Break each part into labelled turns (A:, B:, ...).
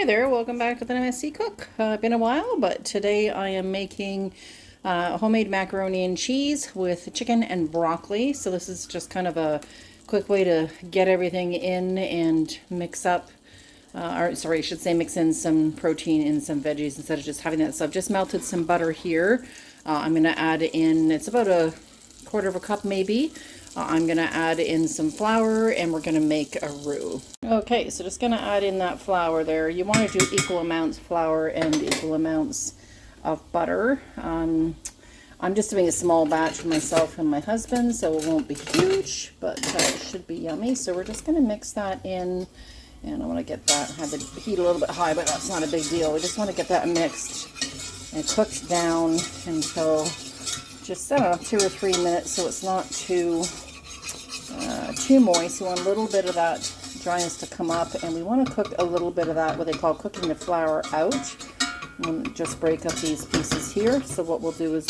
A: Hey there, welcome back to the MSC Cook. Been a while, but today I am making homemade macaroni and cheese with chicken and broccoli. So this is just kind of a quick way to get everything in and mix up, or sorry, I should say mix in some protein and some veggies instead of just having that. So I've just melted some butter here. I'm going to add in, it's about a quarter of a cup maybe. I'm going to add in some flour and we're going to make a roux. Okay, so just going to add in that flour there. You want to do equal amounts flour and equal amounts of butter. I'm just doing a small batch for myself and my husband, so it won't be huge, but it should be yummy. So we're just going to mix that in, and I want to get that, have the heat a little bit high, but that's not a big deal. We just want to get that mixed and cooked down until just, I don't know, 2 or 3 minutes, so it's not too moist. We want a little bit of that dryness to come up, and we want to cook a little bit of that, what they call cooking the flour out. And just break up these pieces here. So what we'll do is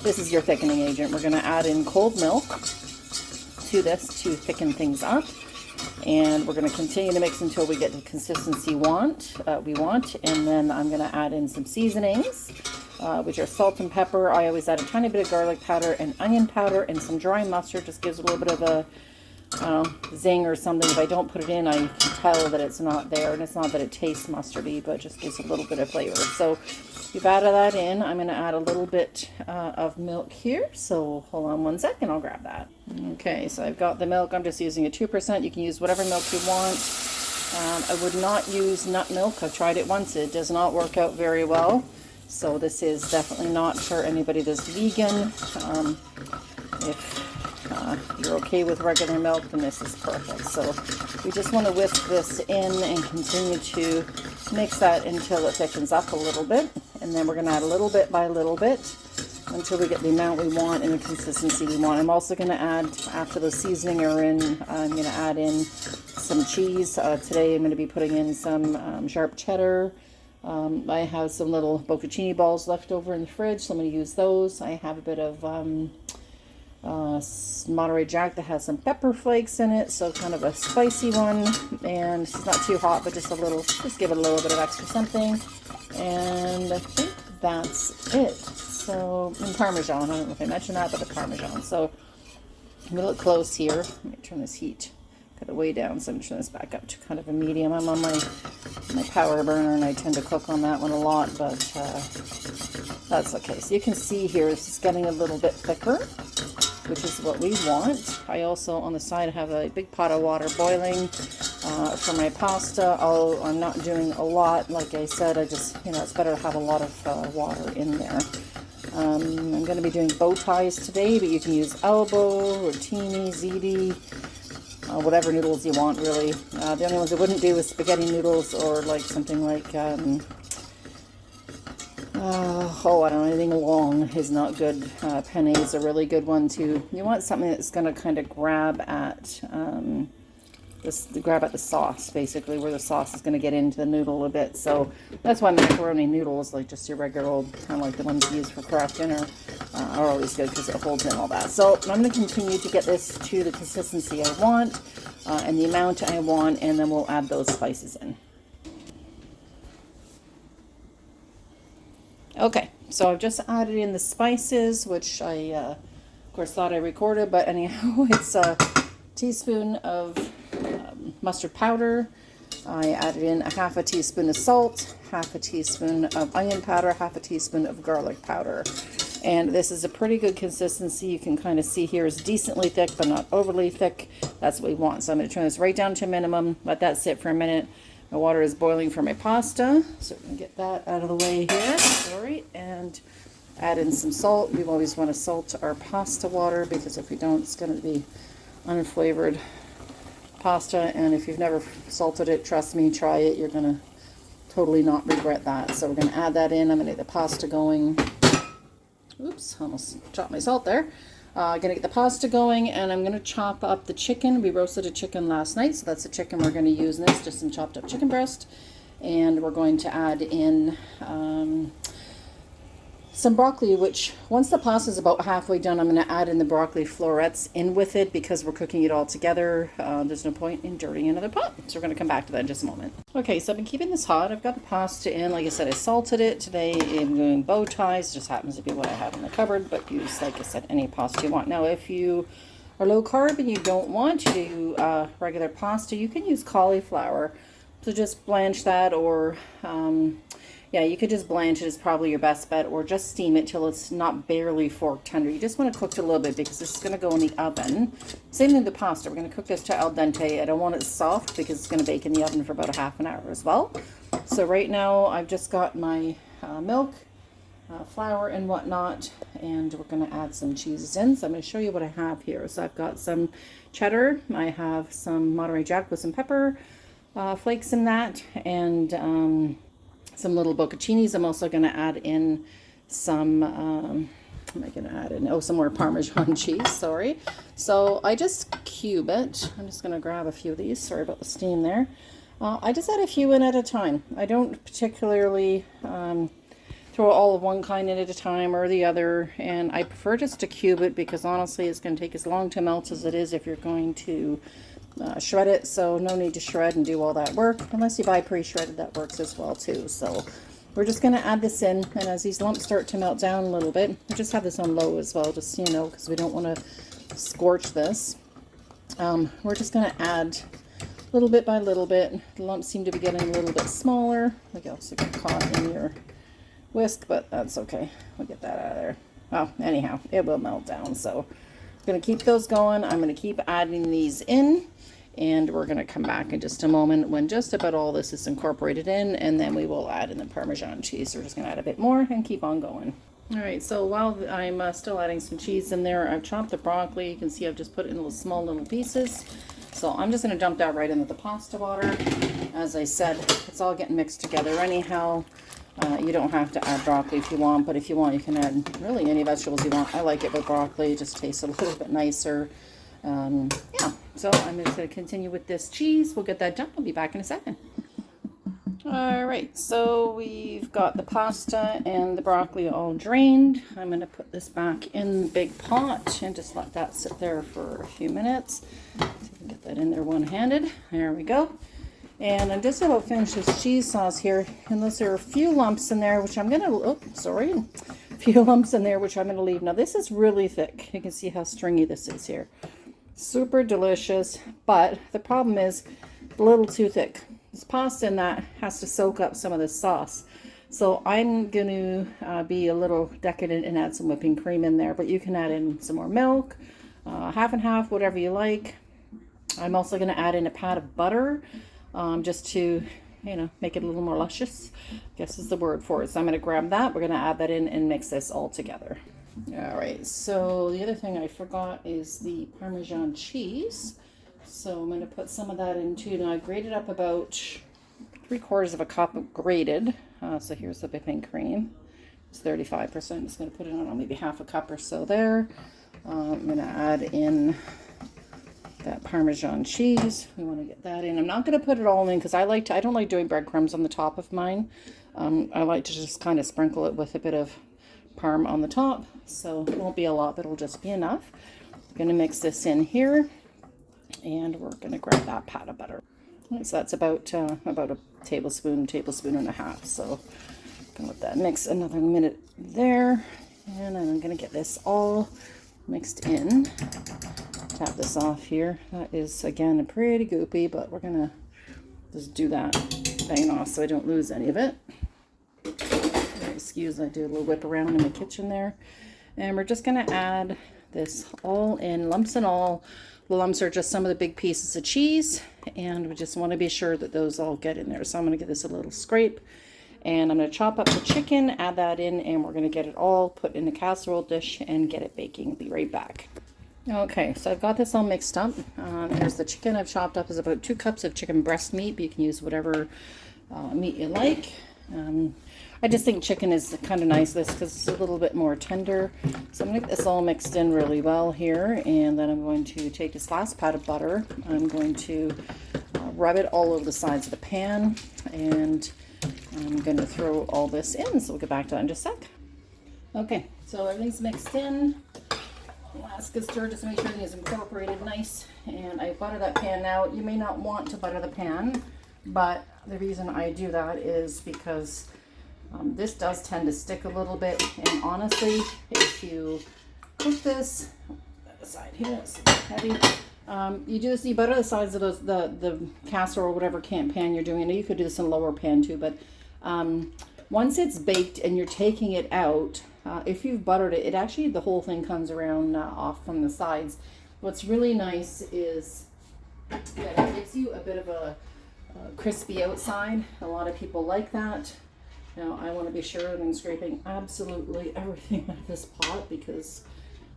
A: this is your thickening agent. We're going to add in cold milk to this to thicken things up. And we're going to continue to mix until we get the consistency we want. And then I'm going to add in some seasonings, which are salt and pepper. I always add a tiny bit of garlic powder and onion powder and some dry mustard. Just gives a little bit of a zing or something. If I don't put it in, I can tell that it's not there, and it's not that it tastes mustardy, but it just gives a little bit of flavor. So you've added that in. I'm going to add a little bit of milk here, so hold on 1 second, I'll grab that. Okay, so I've got the milk. I'm just using a 2%. You can use whatever milk you want. I would not use nut milk. I've tried it once. It does not work out very well, so this is definitely not for anybody that's vegan. If you're okay with regular milk, then this is perfect. So we just want to whisk this in and continue to mix that until it thickens up a little bit, and then we're going to add a little bit by little bit until we get the amount we want and the consistency we want. I'm also going to add, after the seasoning are in, I'm going to add in some cheese. Today I'm going to be putting in some sharp cheddar. I have some little bocconcini balls left over in the fridge, so I'm going to use those. I have a bit of Monterey Jack that has some pepper flakes in it, so kind of a spicy one, and it's not too hot, but just a little, just give it a little bit of extra something. And I think that's it. So, and Parmesan, I don't know if I mentioned that, but the Parmesan. So we look close here. Let me turn this heat, got it way down, so I'm turning this back up to kind of a medium. I'm on my power burner, and I tend to cook on that one a lot, but that's okay. So you can see here, this is getting a little bit thicker, which is what we want. I also, on the side, have a big pot of water boiling for my pasta. I'm not doing a lot, like I said. I just, it's better to have a lot of water in there. I'm going to be doing bow ties today, but you can use elbow, rotini, ziti, whatever noodles you want, really. The only ones I wouldn't do is spaghetti noodles, or like something like I don't know, anything long is not good. Penne is a really good one too. You want something that's going to kind of grab at the sauce, basically, where the sauce is going to get into the noodle a bit. So that's why macaroni noodles, like just your regular old, kind of like the ones you use for craft dinner, are always good because it holds in all that. So I'm going to continue to get this to the consistency I want and the amount I want, and then we'll add those spices in. Okay, so I've just added in the spices, which I, of course, thought I recorded, but anyhow, it's a teaspoon of mustard powder. I added in a half a teaspoon of salt, half a teaspoon of onion powder, half a teaspoon of garlic powder. And this is a pretty good consistency. You can kind of see here it's decently thick, but not overly thick. That's what we want. So I'm going to turn this right down to a minimum, let that sit for a minute. My water is boiling for my pasta, so we're going to get that out of the way here. All right, and add in some salt. We always want to salt our pasta water, because if we don't, it's going to be unflavored pasta. And if you've never salted it, trust me, try it. You're going to totally not regret that. So we're going to add that in. I'm going to get the pasta going. Oops, almost chopped my salt there. I'm going to get the pasta going, and I'm going to chop up the chicken. We roasted a chicken last night, so that's the chicken we're going to use in this, just some chopped up chicken breast. And we're going to add in some broccoli, which once the pasta is about halfway done, I'm going to add in the broccoli florets in with it because we're cooking it all together. There's no point in dirtying another pot. So we're going to come back to that in just a moment. Okay, so I've been keeping this hot. I've got the pasta in. Like I said, I salted it. Today I'm doing bow ties. Just happens to be what I have in the cupboard, but use, like I said, any pasta you want. Now, if you are low carb and you don't want to do regular pasta, you can use cauliflower. So just blanch that, or yeah, you could just blanch it is probably your best bet, or just steam it till it's not barely fork tender. You just want to cook it a little bit because this is going to go in the oven. Same thing with the pasta. We're going to cook this to al dente. I don't want it soft because it's going to bake in the oven for about a half an hour as well. So right now I've just got my milk, flour and whatnot, and we're going to add some cheeses in. So I'm going to show you what I have here. So I've got some cheddar. I have some Monterey Jack with some pepper flakes in that, and some little bocconcinis. I'm also going to add in some, what am I going to add in? Oh, some more Parmesan cheese, sorry. So I just cube it. I'm just going to grab a few of these. Sorry about the steam there. I just add a few in at a time. I don't particularly throw all of one kind in at a time or the other, and I prefer just to cube it because honestly it's going to take as long to melt as it is if you're going to shred it. So no need to shred and do all that work unless you buy pre-shredded. That works as well too. So we're just going to add this in, and as these lumps start to melt down a little bit, I just have this on low as well, just so you know, because we don't want to scorch this. We're just going to add little bit by little bit. The lumps seem to be getting a little bit smaller. Like, also get caught in your whisk, but that's okay. We'll get that out of there. Well, anyhow, it will melt down. So I'm going to keep those going. I'm going to keep adding these in, and we're going to come back in just a moment when just about all this is incorporated in, and then we will add in the Parmesan cheese. So we're just going to add a bit more and keep on going. All right, so while I'm still adding some cheese in there, I've chopped the broccoli. You can see I've just put it in little small little pieces. So I'm just going to dump that right into the pasta water. As I said, it's all getting mixed together anyhow. You don't have to add broccoli if you want, but if you want, you can add really any vegetables you want. I like it with broccoli. It just tastes a little bit nicer. Yeah, so I'm just going to continue with this cheese. We'll get that done. I'll be back in a second. All right, so we've got the pasta and the broccoli all drained. I'm going to put this back in the big pot and just let that sit there for a few minutes. So we can get that in there one-handed. There we go. And I'm just about finished this cheese sauce here, unless there are a few lumps in there, which I'm going to, a few lumps in there, which I'm going to leave. Now, this is really thick. You can see how stringy this is here. Super delicious, but the problem is a little too thick. This pasta in that has to soak up some of this sauce. So I'm going to be a little decadent and add some whipping cream in there, but you can add in some more milk, half and half, whatever you like. I'm also going to add in a pat of butter, just to, you know, make it a little more luscious, I guess is the word for it. So I'm going to grab that. We're going to add that in and mix this all together. All right, so the other thing I forgot is the Parmesan cheese. So I'm going to put some of that in too. Now I grated up about 3/4 of a cup of grated. So here's the whipping cream. It's 35%. I'm just going to put it on maybe half a cup or so there. I'm going to add in that Parmesan cheese. We want to get that in. I'm not going to put it all in because I don't like doing breadcrumbs on the top of mine. I like to just kind of sprinkle it with a bit of parm on the top. So it won't be a lot, but it'll just be enough. I'm going to mix this in here, and we're going to grab that pat of butter. So that's about a tablespoon and a half. So I'm going to let that mix another minute there, and then I'm going to get this all mixed in. Tap this off here. That is, again, pretty goopy, but we're going to just do that, bang it off so I don't lose any of it. Excuse, I do a little whip around in the kitchen there. And we're just going to add this all in, lumps and all. The lumps are just some of the big pieces of cheese, and we just want to be sure that those all get in there. So I'm going to give this a little scrape, and I'm going to chop up the chicken, add that in, and we're going to get it all put in a casserole dish and get it baking. Be right back. Okay, so I've got this all mixed up. There's the chicken I've chopped up is about 2 cups of chicken breast meat, but you can use whatever meat you like. I just think chicken is kind of nice because it's a little bit more tender. So I'm going to get this all mixed in really well here, and then I'm going to take this last pat of butter. I'm going to rub it all over the sides of the pan, and I'm going to throw all this in. So we'll get back to that in just a sec. Okay, so everything's mixed in. Last good stir just to make sure everything is incorporated nice. And I butter that pan. Now, you may not want to butter the pan, but the reason I do that is because this does tend to stick a little bit. And honestly, if you cook this, side here, it's heavy. You butter the sides of the casserole or whatever pan you're doing. I know you could do this in a lower pan too, but once it's baked and you're taking it out, if you've buttered it, it actually, the whole thing comes around off from the sides. What's really nice is that it gives you a bit of a crispy outside. A lot of people like that. Now I want to be sure that I'm scraping absolutely everything out of this pot because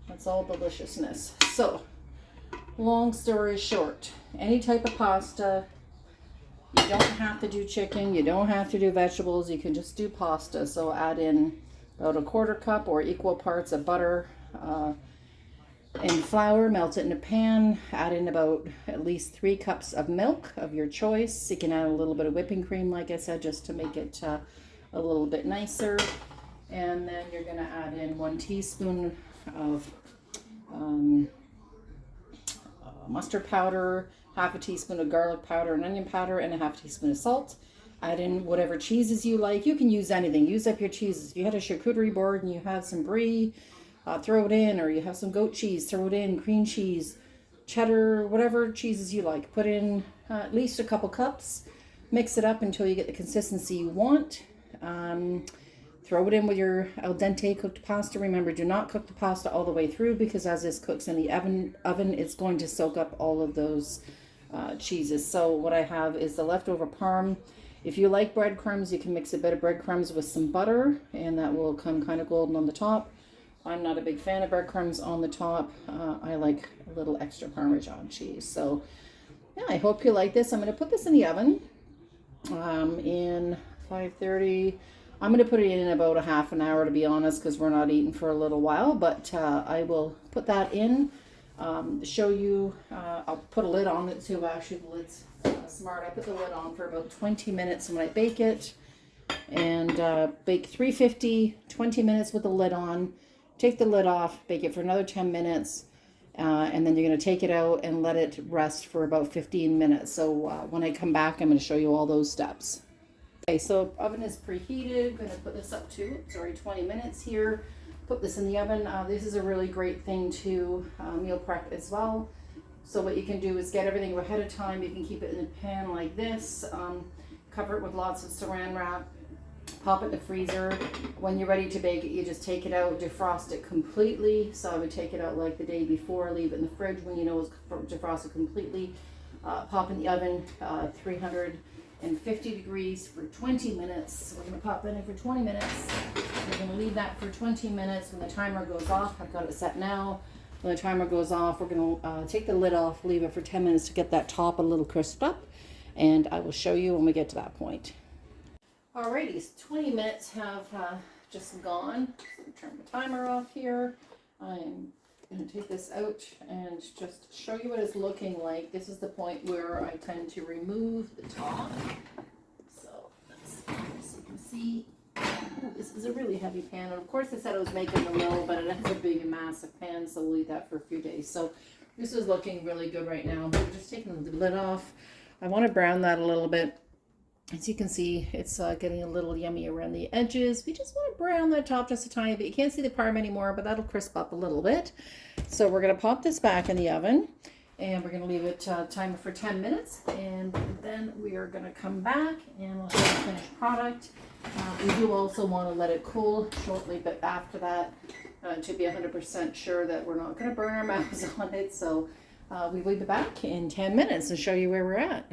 A: that's all deliciousness. So, long story short, any type of pasta, you don't have to do chicken, you don't have to do vegetables, you can just do pasta. So add in about a 1/4 cup or equal parts of butter and flour, melt it in a pan, add in about at least 3 cups of milk of your choice. You can add a little bit of whipping cream, like I said, just to make it a little bit nicer. And then you're going to add in 1 teaspoon of mustard powder, 1/2 teaspoon of garlic powder and onion powder, and 1/2 teaspoon of salt. Add in whatever cheeses you like. You can use anything. Use up your cheeses. If you had a charcuterie board and you have some brie, throw it in, or you have some goat cheese, throw it in, cream cheese, cheddar, whatever cheeses you like. Put in at least a couple cups. Mix it up until you get the consistency you want. Throw it in with your al dente cooked pasta. Remember, do not cook the pasta all the way through because as this cooks in the oven, it's going to soak up all of those cheeses. So what I have is the leftover parm. If you like breadcrumbs, you can mix a bit of breadcrumbs with some butter, and that will come kind of golden on the top. I'm not a big fan of breadcrumbs on the top. I like a little extra Parmesan cheese. So yeah, I hope you like this. I'm going to put this in the oven in 530. I'm going to put it in about a half an hour, to be honest, because we're not eating for a little while. But I will put that in, show you. I'll put a lid on it too. Actually, the lid's smart. I put the lid on for about 20 minutes when I bake it. And bake 350, 20 minutes with the lid on. Take the lid off, bake it for another 10 minutes. And then you're going to take it out and let it rest for about 15 minutes. So when I come back, I'm going to show you all those steps. Okay, so oven is preheated. I'm going to put this up to, 20 minutes here. Put this in the oven. This is a really great thing to meal prep as well. So what you can do is get everything ahead of time. You can keep it in a pan like this. Cover it with lots of saran wrap. Pop it in the freezer. When you're ready to bake it, you just take it out, defrost it completely. So I would take it out like the day before, leave it in the fridge when you know it's defrosted completely. Pop in the oven, 350 degrees for 20 minutes. We're going to pop that in for 20 minutes. We're going to leave that for 20 minutes. When the timer goes off, I've got it set now. When the timer goes off, we're going to take the lid off, leave it for 10 minutes to get that top a little crisped up. And I will show you when we get to that point. Alrighty, 20 minutes have just gone. Turn the timer off here. I'm going to take this out and just show you what it's looking like. This is the point where I tend to remove the top. So as you can see, this is a really heavy pan. And of course I said I was making the mill, but it ends up being a massive pan, so we'll leave that for a few days. So this is looking really good right now. We're just taking the lid off. I want to brown that a little bit. As you can see, it's getting a little yummy around the edges. We just want to brown that top just a tiny bit. You can't see the parm anymore, but that'll crisp up a little bit. So we're going to pop this back in the oven, and we're going to leave it timer for 10 minutes. And then we are going to come back, and we'll show the finished product. We do also want to let it cool shortly, but after that, to be 100% sure that we're not going to burn our mouths on it. So we leave it back in 10 minutes and show you where we're at.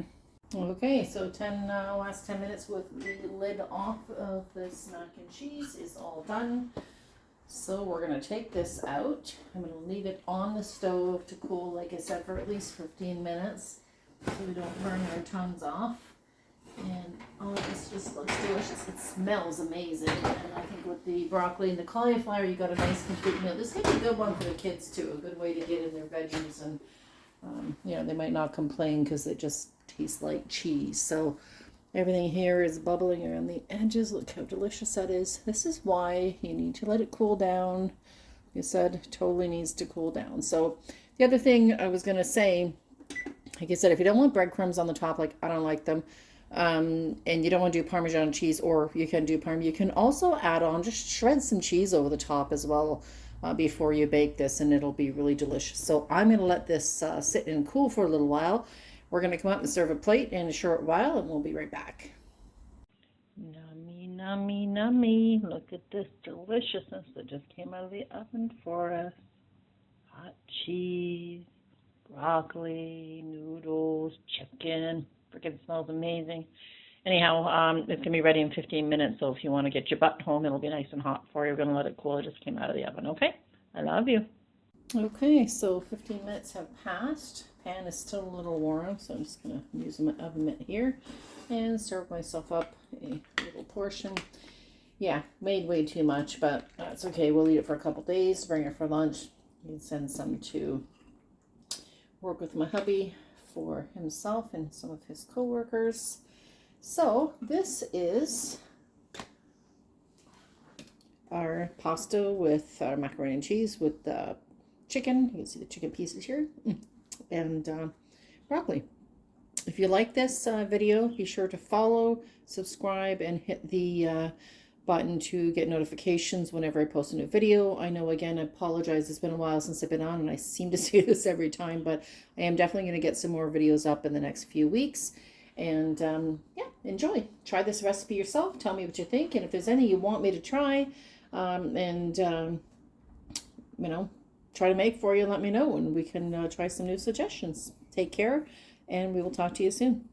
A: Okay, so last 10 minutes with the lid off of this mac and cheese is all done. So we're going to take this out. I'm going to leave it on the stove to cool, like I said, for at least 15 minutes so we don't burn our tongues off. And all of this just looks delicious. It smells amazing. And I think with the broccoli and the cauliflower, you got a nice complete meal. This could be a good one for the kids too, a good way to get in their veggies. And, you know, they might not complain because it just tastes like cheese. So Everything here is bubbling around the edges. Look how delicious that is. This is why you need to let it cool down. Like I said, totally needs to cool down. So the other thing I was going to say, like I said, if you don't want breadcrumbs on the top, like I don't like them, and you don't want to do Parmesan cheese, or you can do Parm, you can also add on, just shred some cheese over the top as well before you bake this, and it'll be really delicious. So I'm going to let this sit and cool for a little while. We're going to come up and serve a plate in a short while, and we'll be right back. Nummy, nummy, nummy. Look at this deliciousness that just came out of the oven for us. Hot cheese, broccoli, noodles, chicken. Freaking smells amazing. Anyhow, it's going to be ready in 15 minutes, so if you want to get your butt home, it'll be nice and hot for you. We're going to let it cool. It just came out of the oven, okay? I love you. Okay, so 15 minutes have passed. Pan is still a little warm, so I'm just going to use my oven mitt here and serve myself up a little portion. Yeah, made way too much, but that's okay. We'll eat it for a couple days, bring it for lunch. You can send some to work with my hubby for himself and some of his co-workers. So this is our pasta with our macaroni and cheese with the chicken. You can see the chicken pieces here, and broccoli. If you like this video, be sure to follow, subscribe, and hit the button to get notifications whenever I post a new video. I know, again, I apologize. It's been a while since I've been on, and I seem to say this every time, but I am definitely going to get some more videos up in the next few weeks. And yeah, enjoy. Try this recipe yourself. Tell me what you think, and if there's any you want me to try, you know, try to make for you, let me know, and we can try some new suggestions. Take care, and we will talk to you soon.